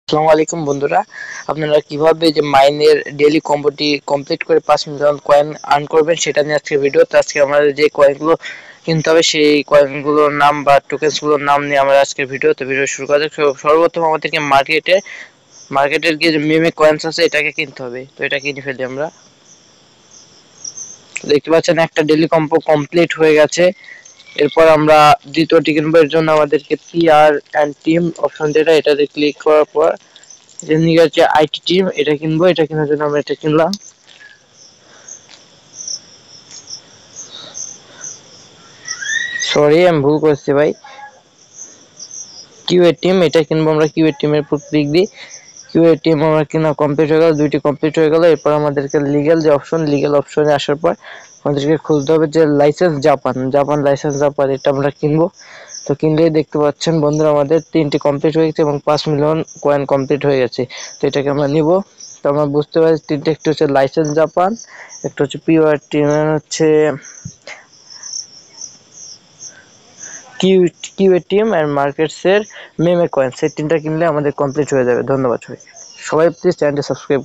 আসসালামু আলাইকুম বন্ধুরা, আপনারা কিভাবে যে মাইনের ডেইলি কম্বোটি কমপ্লিট করে 5 মিলিয়ন কয়েন আর্ন করবেন সেটা নিয়ে আজকে ভিডিও। তো আজকে আমাদের যে কয়েনগুলো কিনতে হবে সেই কয়েনগুলোর নাম বা টোকেন্সগুলোর নাম নিয়ে আমরা আজকে ভিডিও শুরু করা যাক। সর্বপ্রথম আমাদেরকে মার্কেটের যে মেমে কয়েন্স আছে এটাকে কিনতে হবে। তো এটা কিনে ফেলি আমরা। দেখতে পাচ্ছেন একটা ডেইলি কম্বো কমপ্লিট হয়ে গেছে। এরপর আমরা দ্বিতীয়টি কিনবো। এর জন্য আমাদেরকে পিআর অ্যান্ড টিম অপশন যেটা, এটাতে ক্লিক করার পর নিয়ে যাচ্ছে আইটি টিম, এটা কিনবো। এটা কেনার জন্য আমরা এটা কিনলাম। সরি, আমি ভুল করছি ভাই। কিউএ টিম, এটা কিনবো আমরা। কিউএ টিমের উপর ক্লিক দিই। কিউএ টিম আমরা কিনা কমপ্লিট হয়ে গেল, দুইটি কমপ্লিট হয়ে গেল। এরপর আমাদেরকে লিগ্যাল যে অপশন, লিগ্যাল অপশনে আসার পর আমাদেরকে খুঁজতে হবে যে লাইসেন্স জাপান লাইসেন্স জাপান, এটা আমরা কিনবো। তো কিনলেই দেখতে পাচ্ছেন বন্ধুরা আমাদের 3টি কমপ্লিট হয়ে গেছে এবং 5 মিলিয়ন কয়েন কমপ্লিট হয়ে গেছে। তো এটাকে আমরা নিব। তো আমরা বুঝতে পারছি তিনটে, একটা হচ্ছে লাইসেন্স জাপান, একটা হচ্ছে পিওর টিম, হচ্ছে কিউএ টিম এন্ড মার্কেটস এর মেমে কয়েন, সেই তিনটা কিনলে আমাদের কমপ্লিট হয়ে যাবে। ধন্যবাদ সবাই। সবাই প্লিজ চ্যানেলটি সাবস্ক্রাইব